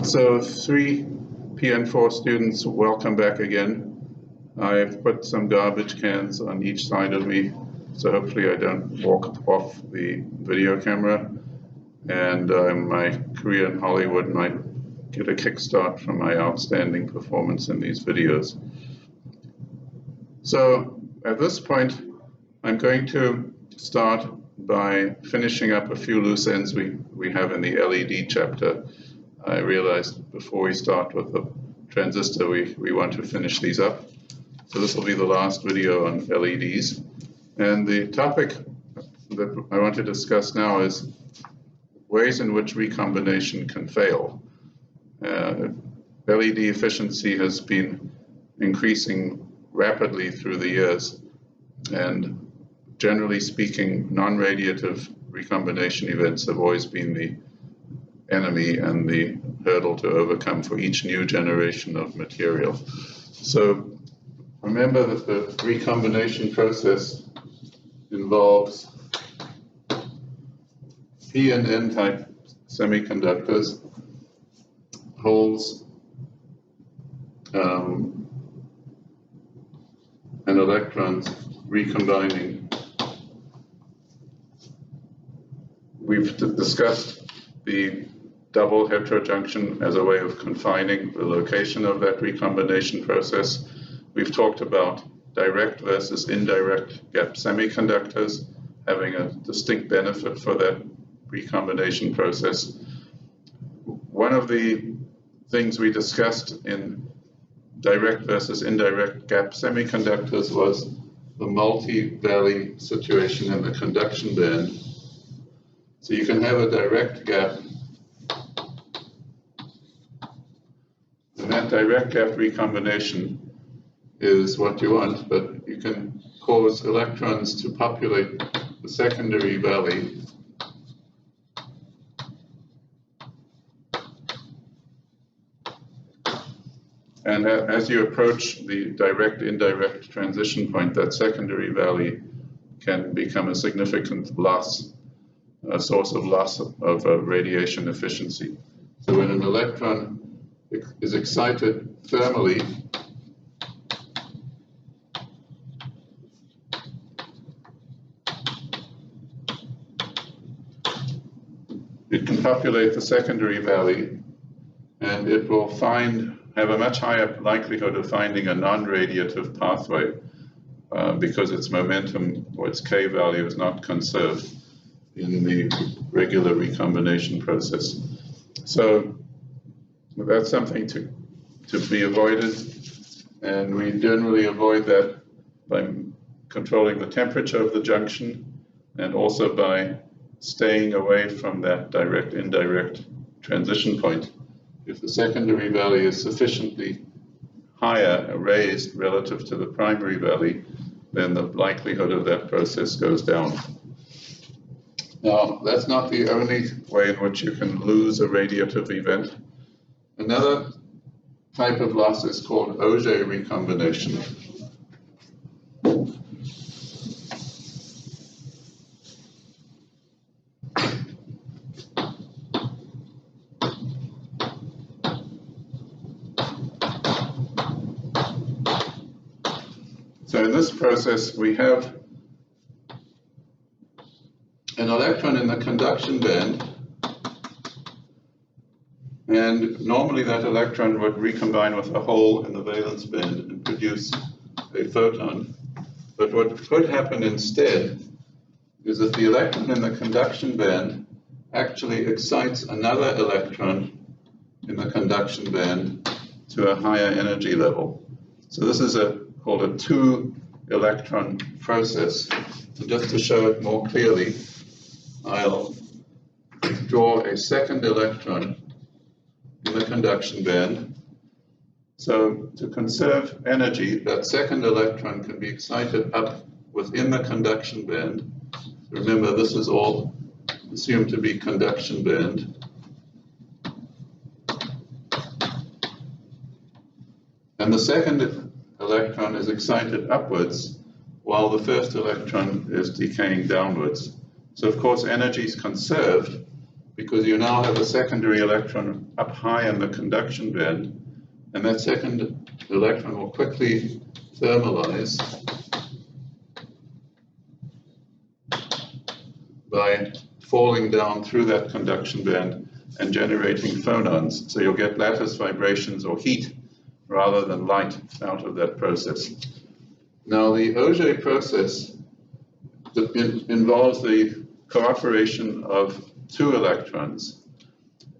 So 3 PN4 students, welcome back again. I've put some garbage cans on each side of me, so hopefully I don't walk off the video camera, and my career in Hollywood might get a kickstart from my outstanding performance in these videos. So at this point, I'm going to start by finishing up a few loose ends we have in the LED chapter. I realized before we start with the transistor, we want to finish these up. So this will be the last video on LEDs. And the topic that I want to discuss now is ways in which recombination can fail. LED efficiency has been increasing rapidly through the years, and generally speaking, non-radiative recombination events have always been the enemy and the hurdle to overcome for each new generation of material. So remember that the recombination process involves P and N type semiconductors, holes, and electrons recombining. We've discussed the double heterojunction as a way of confining the location of that recombination process. We've talked about direct versus indirect gap semiconductors having a distinct benefit for that recombination process. One of the things we discussed in direct versus indirect gap semiconductors was the multi-valley situation in the conduction band. So you can have a direct gap, and that direct gap recombination is what you want, but you can cause electrons to populate the secondary valley. And as you approach the direct-indirect transition point, that secondary valley can become a significant loss, a source of loss of radiation efficiency. So when an electron is excited thermally, it can populate the secondary valley, and it will have a much higher likelihood of finding a non-radiative pathway because its momentum or its K value is not conserved in the regular recombination process. So that's something to be avoided, and we generally avoid that by controlling the temperature of the junction and also by staying away from that direct-indirect transition point. If the secondary valley is sufficiently higher, raised relative to the primary valley, then the likelihood of that process goes down. Now, that's not the only way in which you can lose a radiative event. Another type of loss is called Auger recombination. So in this process, we have an electron in the conduction band, and normally that electron would recombine with a hole in the valence band and produce a photon. But what could happen instead is that the electron in the conduction band actually excites another electron in the conduction band to a higher energy level. So this is called a two-electron process. So just to show it more clearly, I'll draw a second electron in the conduction band. So to conserve energy, that second electron can be excited up within the conduction band. Remember, this is all assumed to be conduction band. And the second electron is excited upwards while the first electron is decaying downwards. So of course energy is conserved because you now have a secondary electron up high in the conduction band, and that second electron will quickly thermalize by falling down through that conduction band and generating phonons. So you'll get lattice vibrations or heat rather than light out of that process. Now the Auger process involves the cooperation of two electrons,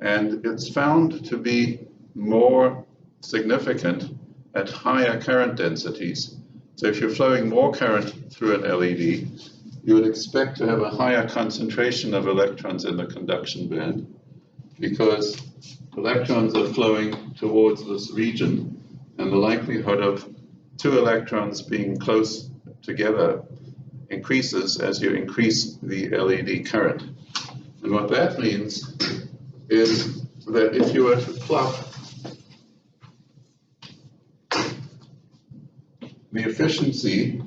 and it's found to be more significant at higher current densities. So if you're flowing more current through an LED, you would expect to have a higher concentration of electrons in the conduction band, because electrons are flowing towards this region, and the likelihood of two electrons being close together increases as you increase the LED current. And what that means is that if you were to plot the efficiency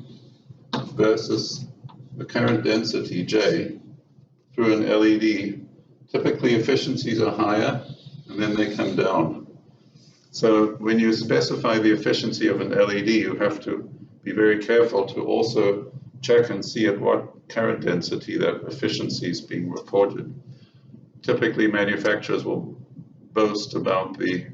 versus the current density J through an LED, typically efficiencies are higher and then they come down. So when you specify the efficiency of an LED, you have to be very careful to also check and see at what current density that efficiency is being reported. Typically, manufacturers will boast about the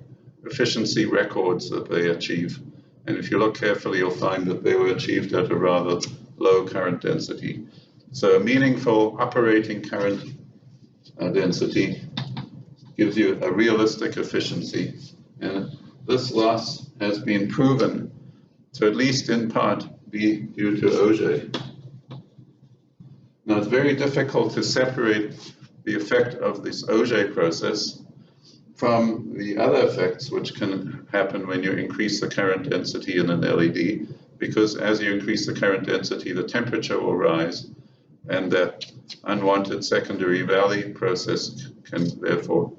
efficiency records that they achieve. And if you look carefully, you'll find that they were achieved at a rather low current density. So a meaningful operating current density gives you a realistic efficiency. And this loss has been proven to, at least in part, be due to Auger. Now, it's very difficult to separate the effect of this Auger process from the other effects which can happen when you increase the current density in an LED, because as you increase the current density, the temperature will rise, and that unwanted secondary valley process can therefore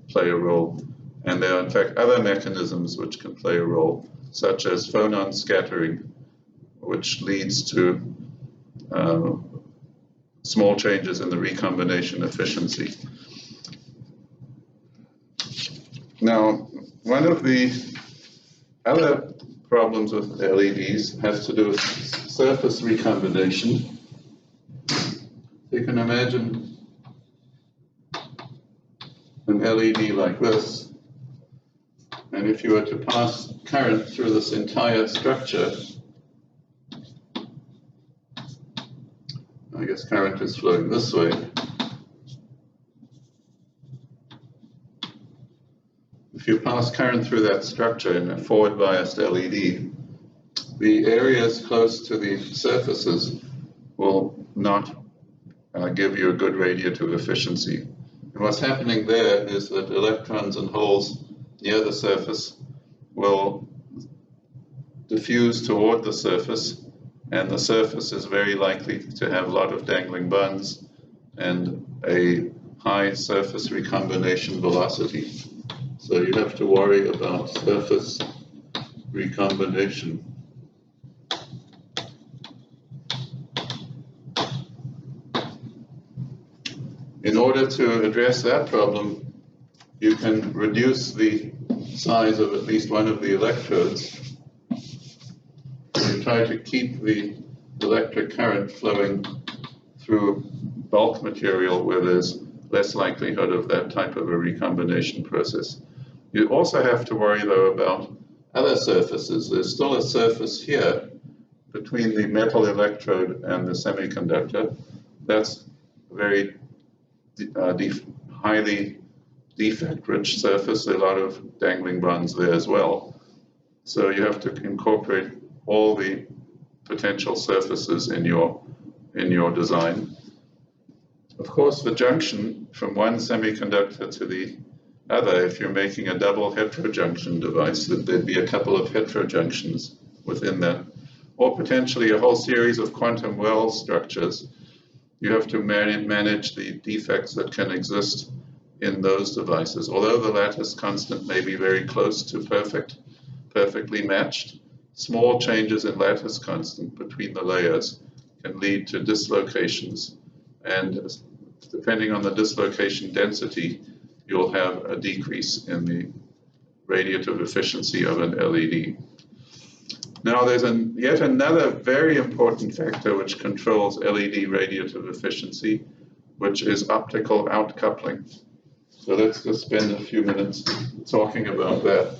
play a role. And there are in fact other mechanisms which can play a role, such as phonon scattering, which leads to small changes in the recombination efficiency. Now, one of the other problems with LEDs has to do with surface recombination. You can imagine an LED like this, and if you were to pass current through this entire structure, I guess current is flowing this way. If you pass current through that structure in a forward biased LED, the areas close to the surfaces will not give you a good radiative efficiency. And what's happening there is that electrons and holes near the surface will diffuse toward the surface, and the surface is very likely to have a lot of dangling buns and a high surface recombination velocity. So you have to worry about surface recombination. In order to address that problem, you can reduce the size of at least one of the electrodes. You try to keep the electric current flowing through bulk material where there's less likelihood of that type of a recombination process. You also have to worry, though, about other surfaces. There's still a surface here between the metal electrode and the semiconductor. That's a very highly defect-rich surface, a lot of dangling buns there as well. So you have to incorporate all the potential surfaces in your design. Of course, the junction from one semiconductor to the other, if you're making a double heterojunction device, that there'd be a couple of heterojunctions within that, or potentially a whole series of quantum well structures. You have to manage the defects that can exist in those devices. Although the lattice constant may be very close to perfectly matched, small changes in lattice constant between the layers can lead to dislocations and depending on the dislocation density, you'll have a decrease in the radiative efficiency of an LED. Now there's yet another very important factor which controls LED radiative efficiency, which is optical outcoupling. So let's just spend a few minutes talking about that.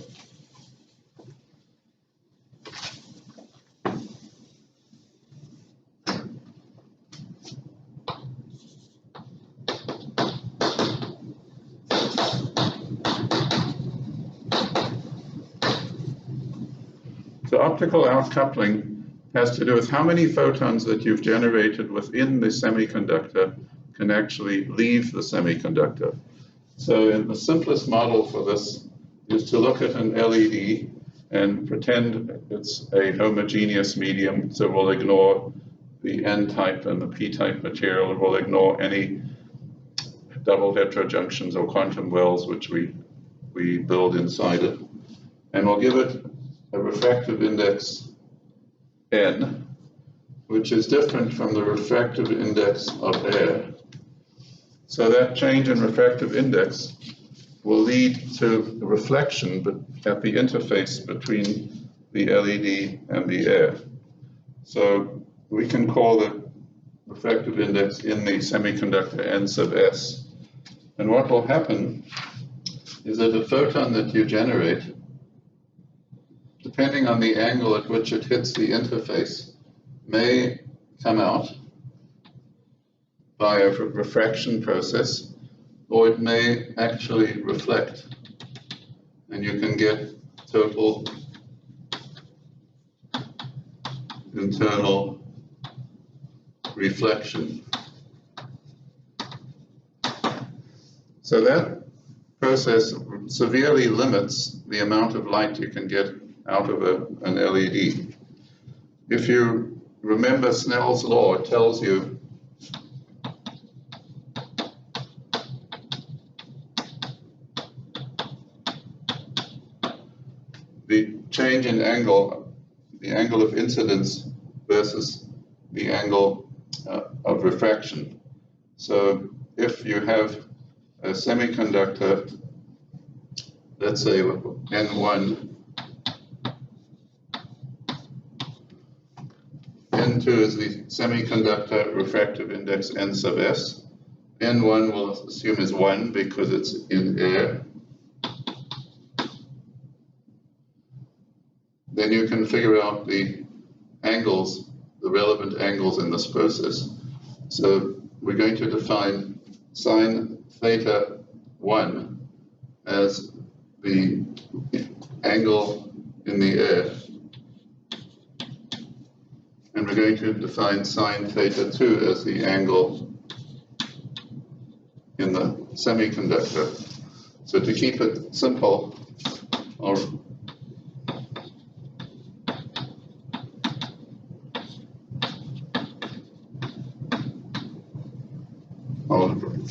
So optical outcoupling has to do with how many photons that you've generated within the semiconductor can actually leave the semiconductor. So in the simplest model for this is to look at an LED and pretend it's a homogeneous medium, so we'll ignore the N-type and the P-type material, we'll ignore any double heterojunctions or quantum wells which we build inside it, and we'll give it a refractive index N, which is different from the refractive index of air. So that change in refractive index will lead to a reflection at the interface between the LED and the air. So we can call the refractive index in the semiconductor N sub S. And what will happen is that the photon that you generate, depending on the angle at which it hits the interface, may come out by a refraction process, or it may actually reflect, and you can get total internal reflection. So that process severely limits the amount of light you can get out of an LED. If you remember Snell's law, it tells you the change in angle, the angle of incidence versus the angle of refraction. So if you have a semiconductor, let's say N1, N2 is the semiconductor refractive index N sub S. N1 we'll assume is 1 because it's in air. Then you can figure out the angles, the relevant angles in this process. So we're going to define sine theta 1 as the angle in the air. And we're going to define sine theta 2 as the angle in the semiconductor. So to keep it simple, I'll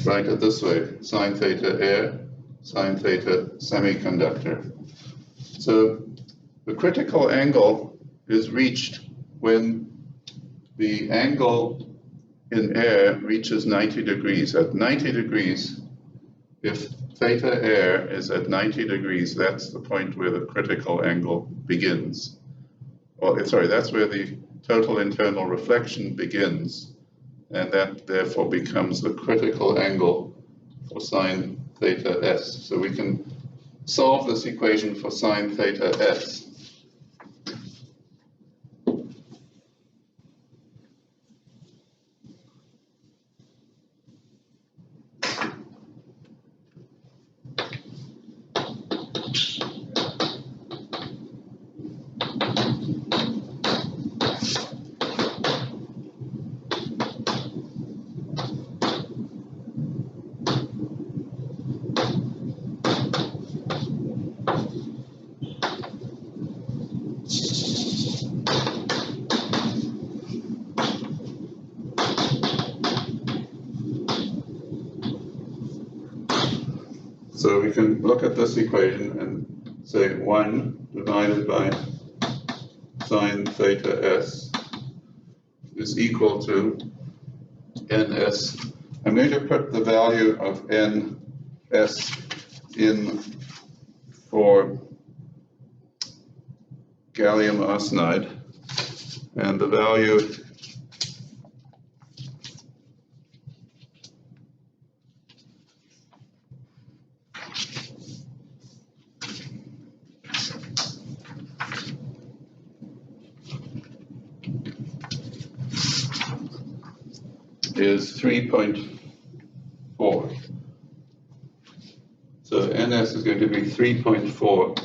write it this way: sine theta air, sine theta semiconductor. So the critical angle is reached when the angle in air reaches 90 degrees. At 90 degrees, if theta air is at 90 degrees, that's the point where the critical angle begins. Or, sorry, that's where the total internal reflection begins, and that therefore becomes the critical angle for sine theta s. So we can solve this equation for sine theta s. So we can look at this equation and say 1 divided by sine theta s is equal to ns I'm going to put the value of NS in for gallium arsenide, and the value is 3.4. So NS is going to be 3.4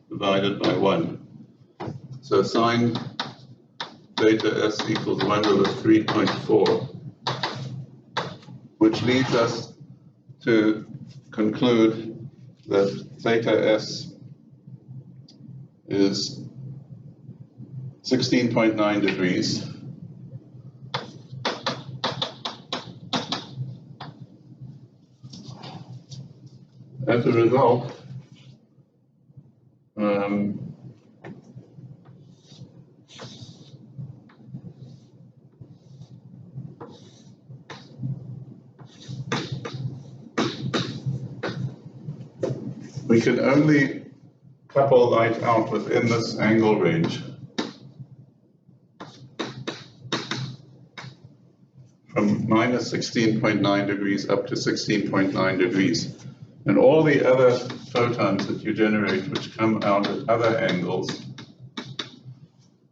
divided by 1. So sine theta S equals 1 over 3.4, which leads us to conclude that theta S is 16.9 degrees. As a result, we can only couple light out within this angle range from minus 16.9 degrees up to 16.9 degrees. And all the other photons that you generate which come out at other angles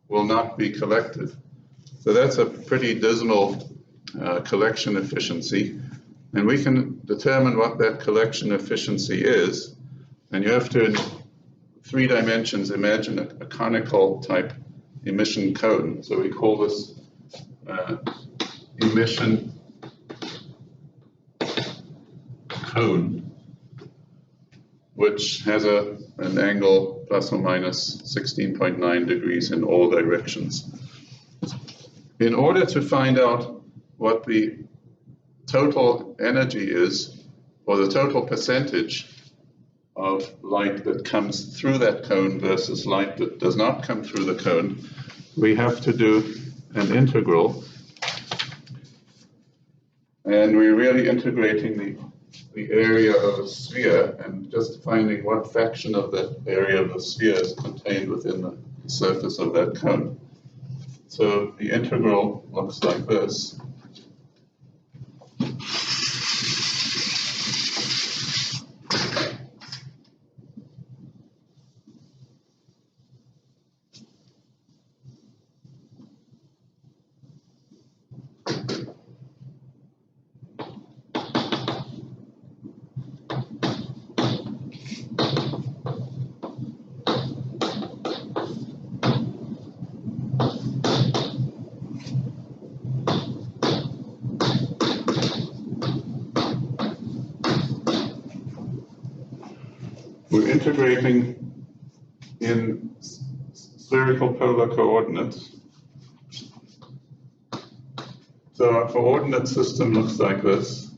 will not be collected. So that's a pretty dismal collection efficiency. And we can determine what that collection efficiency is. And you have to, in 3 dimensions, imagine a conical type emission cone. So we call this emission cone, which has an angle plus or minus 16.9 degrees in all directions. In order to find out what the total energy is, or the total percentage of light that comes through that cone versus light that does not come through the cone, we have to do an integral. And we're really integrating the area of a sphere and just finding what fraction of that area of the sphere is contained within the surface of that cone. So the integral looks like this. We're integrating in spherical polar coordinates. So our coordinate system looks like this.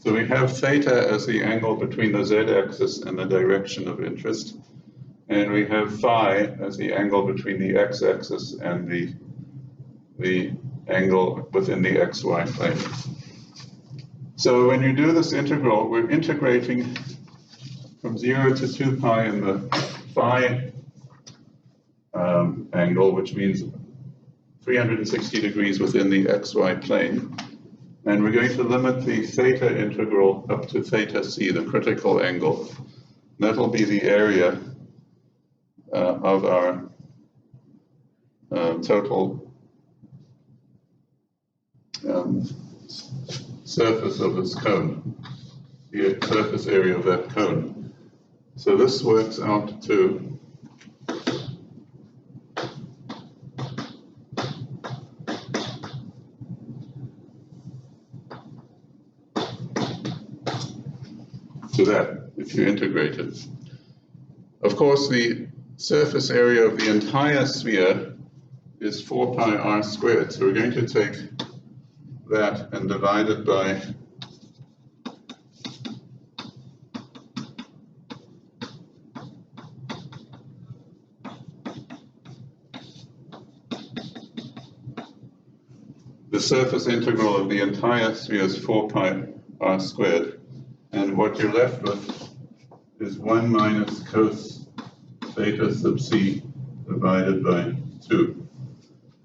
So we have theta as the angle between the z-axis and the direction of interest. And we have phi as the angle between the x-axis and the angle within the xy plane. So when you do this integral, we're integrating from 0 to 2 pi in the phi angle, which means 360 degrees within the xy plane. And we're going to limit the theta integral up to theta c, the critical angle. That'll be the area of our total surface of this cone, the surface area of that cone. So this works out to that, if you integrate it. Of course, the surface area of the entire sphere is 4 pi r squared. So we're going to take that and divide it by the surface integral of the entire sphere is 4 pi r squared. And what you're left with is 1 minus cos theta sub c divided by 2.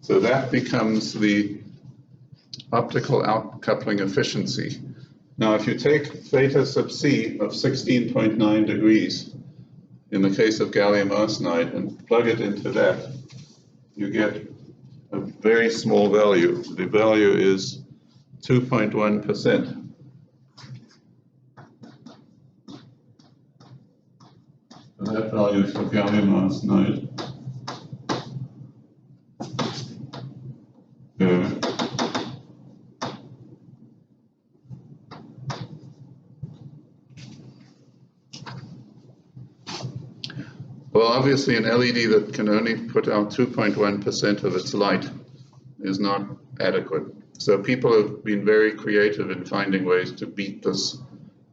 So that becomes the optical outcoupling efficiency. Now, if you take theta sub c of 16.9 degrees, in the case of gallium arsenide, and plug it into that, you get a very small value. The value is 2.1%. That value for gallium arsenide well, obviously an LED that can only put out 2.1% of its light is not adequate. So people have been very creative in finding ways to beat this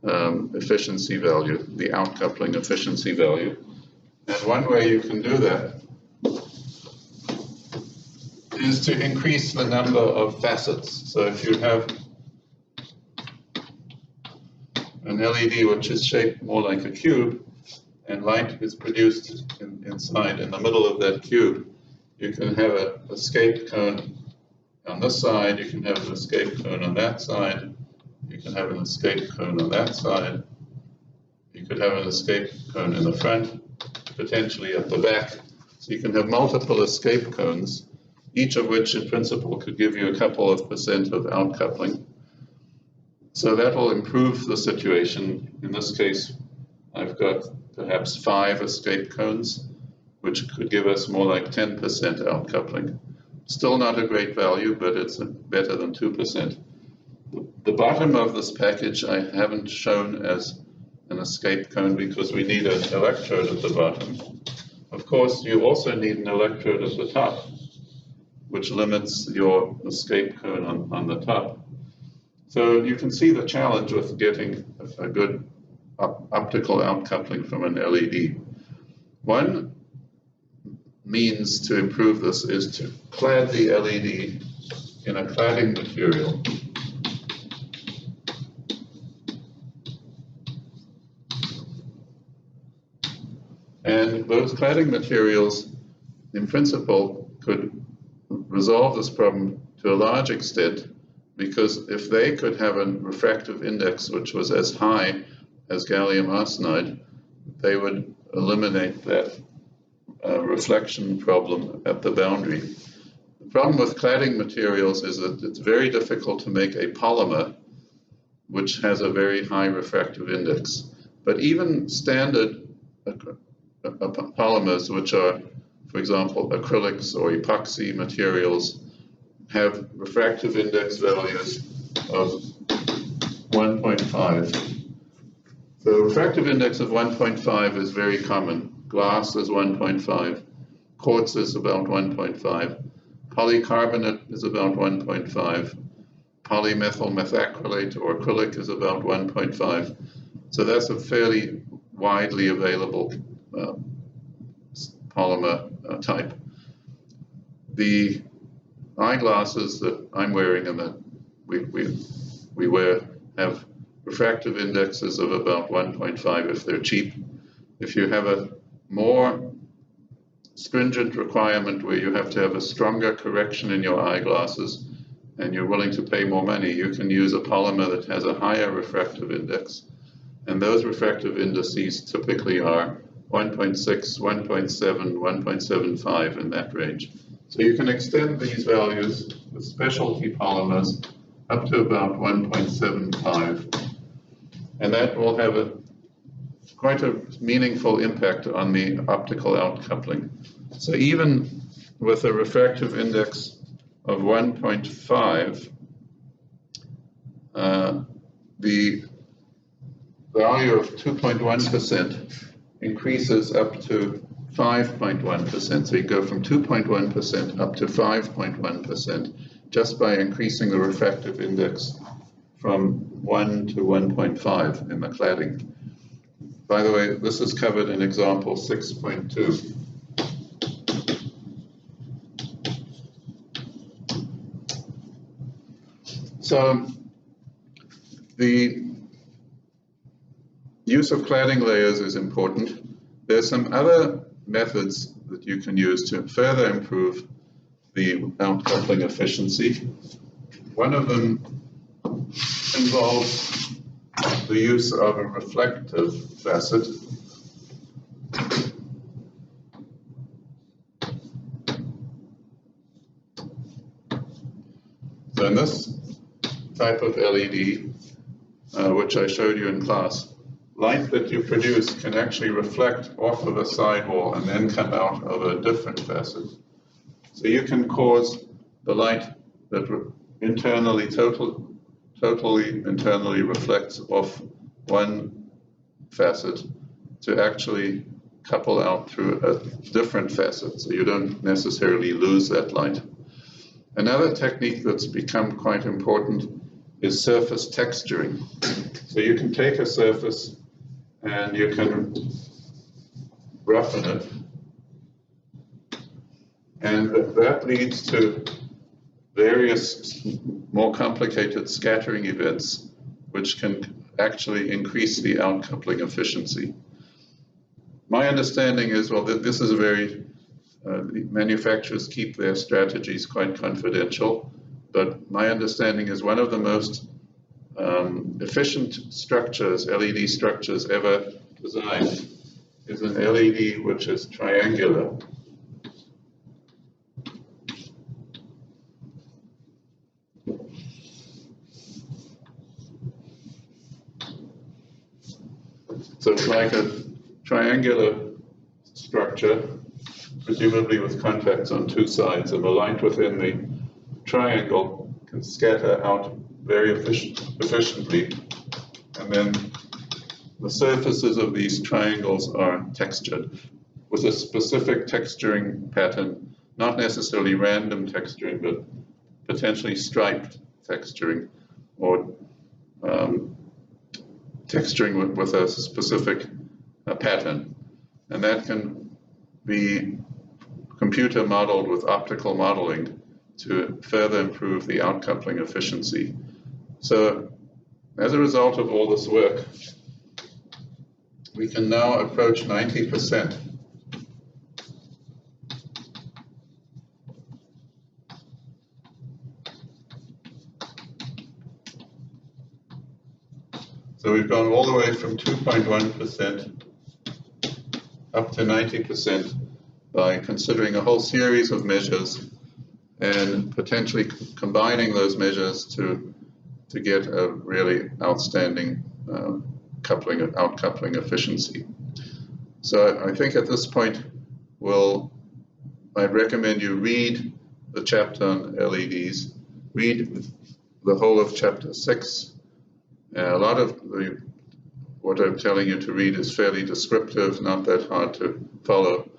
efficiency value, the outcoupling efficiency value. And one way you can do that is to increase the number of facets. So if you have an LED which is shaped more like a cube, and light is produced inside, in the middle of that cube, you can have an escape cone on this side, you can have an escape cone on that side, you can have an escape cone on that side, you could have an escape cone in the front, potentially at the back. So you can have multiple escape cones, each of which in principle could give you a couple of percent of outcoupling. So that will improve the situation. In this case, I've got perhaps 5 escape cones, which could give us more like 10% outcoupling. Still not a great value, but it's better than 2%. The bottom of this package I haven't shown as an escape cone because we need an electrode at the bottom. Of course, you also need an electrode at the top, which limits your escape cone on the top. So you can see the challenge with getting a good optical outcoupling from an LED. One means to improve this is to clad the LED in a cladding material. And those cladding materials, in principle, could resolve this problem to a large extent, because if they could have a refractive index which was as high as gallium arsenide, they would eliminate that reflection problem at the boundary. The problem with cladding materials is that it's very difficult to make a polymer which has a very high refractive index. But even standard polymers, which are, for example, acrylics or epoxy materials, have refractive index values of 1.5. The refractive index of 1.5 is very common. Glass is 1.5, quartz is about 1.5, polycarbonate is about 1.5, polymethyl methacrylate or acrylic is about 1.5. So that's a fairly widely available polymer type. The eyeglasses that I'm wearing and that we wear have refractive indexes of about 1.5 if they're cheap. If you have a more stringent requirement where you have to have a stronger correction in your eyeglasses and you're willing to pay more money, you can use a polymer that has a higher refractive index. And those refractive indices typically are 1.6, 1.7, 1.75 in that range. So you can extend these values with specialty polymers up to about 1.75. And that will have quite a meaningful impact on the optical outcoupling. So even with a refractive index of 1.5, the value of 2.1% increases up to 5.1%. So you go from 2.1% up to 5.1% just by increasing the refractive index from 1 to 1.5 in the cladding. By the way, this is covered in example 6.2. So the use of cladding layers is important. There's some other methods that you can use to further improve the outcoupling efficiency. One of them involves the use of a reflective facet. So in this type of LED, which I showed you in class, light that you produce can actually reflect off of a sidewall and then come out of a different facet. So you can cause the light that totally internally reflects off one facet to actually couple out through a different facet, so you don't necessarily lose that light. Another technique that's become quite important is surface texturing. So you can take a surface and you can roughen it, and that leads to various more complicated scattering events, which can actually increase the outcoupling efficiency. My understanding is, well, this is a very, manufacturers keep their strategies quite confidential, but my understanding is one of the most efficient structures, LED structures ever designed, is an LED which is triangular. So it's like a triangular structure, presumably with contacts on two sides, and the light within the triangle can scatter out very efficiently, and then the surfaces of these triangles are textured with a specific texturing pattern, not necessarily random texturing, but potentially striped texturing, or texturing with a specific pattern. And that can be computer modeled with optical modeling to further improve the outcoupling efficiency. So as a result of all this work, we can now approach 90%. So we've gone all the way from 2.1% up to 90% by considering a whole series of measures and potentially combining those measures to get a really outstanding outcoupling efficiency. So I think at this point, I'd recommend you read the chapter on LEDs, read the whole of chapter 6. A lot of what I'm telling you to read is fairly descriptive, not that hard to follow.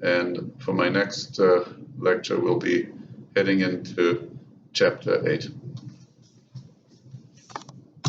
And for my next lecture, we'll be heading into chapter 8.